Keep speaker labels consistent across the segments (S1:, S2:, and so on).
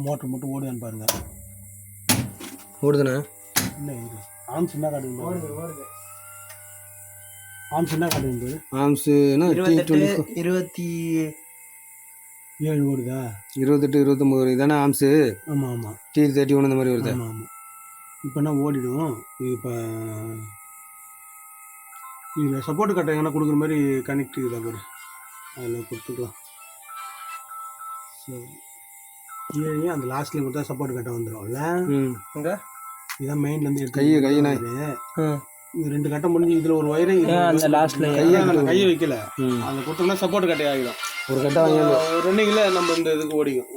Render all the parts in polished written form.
S1: Motor மட்டும் ஓடுதான்னு பாருங்க.
S2: ஓடுதுண்ணா?
S1: இல்லை இது ஆம்ஸ் என்ன காட்டுங்க? ஓடுது. ஆம்ஸ் என்ன காட்டுங்க?
S2: ஆம்ஸ்னா
S1: 27 ஓடுதா?
S2: 28 29 இதானே ஆம்ஸு?
S1: ஆமாம் ஆமாம்.
S2: T31 இந்த மாதிரி வருது.
S1: ஆமாம் ஆமாம். இப்போனா ஓடிடும். இப்போ இதில் சப்போர்ட் கட்டை எங்கன்னா கொடுக்குற மாதிரி கனெக்ட் இதாக பாரு, அதில் கொடுத்துக்கலாம். சரி, கீழே அந்த லாஸ்ட்லேயும் கொடுத்தா சப்போர்ட் கட்டை வந்துடும்ல.
S2: அங்கே
S1: இதான் மெயின்லேருந்து எடுத்து
S2: கையை
S1: இந்த 2 கட்டை முடிஞ்சு இதில் ஒரு வயரை
S3: அந்த லாஸ்ட்டில்
S1: கையை வைக்கல, அந்த கொடுத்தோம்னா சப்போர்ட் கட்டை ஆகிடும்.
S2: ஒரு கட்டை வாங்கி
S1: ஒரு ரன்னிங்கில் நம்ம இந்த இதுக்கு ஓடிக்கும்.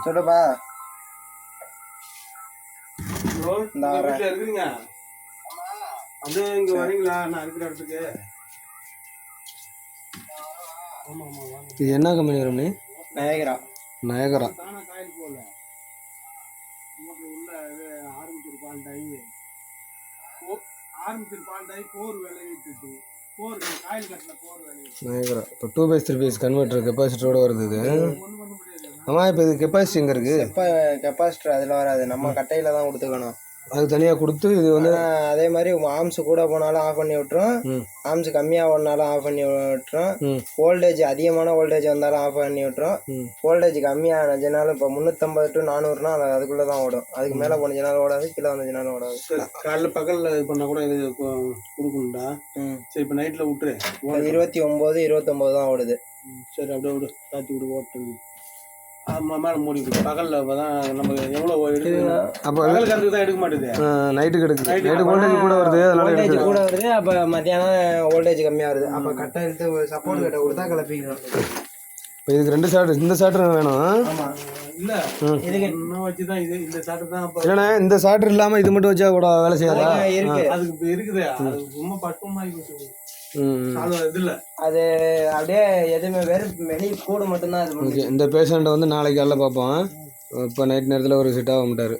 S3: சொல்றப்பா
S1: இருக்கிறீங்க அப்படியே இங்கே வரீங்களா? நான் இருக்கிற இடத்துக்கு. ஆமாம் ஆமாம் வாங்க.
S2: இது என்ன கம்பெனி வரும்?
S3: நயகரா.
S1: தானே காயில் போகல, உள்ள ஆரம்பிச்சிருப்பாண்டாயி போர் விளைவிட்டு போர் காயில் கட்டின போர் விளைவிட்டு
S2: நயகரா. இப்போ 2/3 கன்வெர்ட்டர் கெப்பாசிட்டரோட வருது இது. ஆமாம், இப்போ இது கெப்பாசிட்டி எங்கே இருக்குது?
S3: கெப்பாசிட்டர் அதில் வராது, நம்ம கட்டையில் தான் கொடுத்துக்கணும்.
S2: அது தனியாக கொடுத்து இது வந்து
S3: அதே மாதிரி ஆம்ஸ் கூட போனாலும் ஆஃப் பண்ணி விட்டுரும், ஆம்ஸ் கம்மியாக ஓடினாலும் ஆஃப் பண்ணி விட்டுரும், வோல்டேஜ் அதிகமான வோல்டேஜ் வந்தாலும் ஆஃப் பண்ணி விட்டுரும், வோல்டேஜ் கம்மியானதுனாலும் இப்போ 350 to 400னா அதுக்குள்ளே தான் ஓடும். அதுக்கு மேலே போனதுனாலும் ஓடாது, கீழே வந்ததுனாலும் ஓடாது.
S1: காலையில் பகலில் இது பண்ணால் கூட இது கொடுக்கணும்டா. சரி, இப்போ நைட்டில் விட்டுரு.
S3: 29 29 தான் ஓடுது.
S1: சரி, அப்படியே விடு, காத்தி விடு, ஓட்டுறது மேலே மூடி பகலில் தான் நம்ம எவ்வளோ
S2: அப்போ
S1: பகல் கறந்துக்கு தான் எடுக்க மாட்டேது,
S2: நைட்டுக்கு எடுக்குது. நைட்டு வோல்டேஜ் கூட வருது,
S3: வோல்டேஜ் கூட வருது. அப்போ மத்தியானம் வோல்டேஜ் கம்மியாக வருது, அப்போ கட்டை எடுத்து சப்போர்ட் கட்டை கொடுத்தா கிளப்பிக்கணும்.
S2: இப்போ இதுக்கு 2 சாட்டர், இந்த சாட்டர் வேணும்.
S3: ஆமாம்,
S1: இல்லை இதுக்கு இன்னும் வச்சு தான் இது இந்த சாட்டர் தான்.
S2: இல்லைண்ணே, இந்த சாட்டர் இல்லாமல் இது மட்டும் வச்சா கூட வேலை செய்யாதா?
S3: இருக்கு,
S1: அதுக்கு இருக்குது. அது சும்மா பட்டுமாய் இதில்
S3: அது அப்படியே எதுவுமே வெளியே கூடு மட்டும்தான்.
S2: இந்த பேஷண்ட்டை வந்து நாளைக்கு காலைல பார்ப்போம். இப்போ நைட் நேரத்தில் ஒரு செட் ஆக மாட்டார்.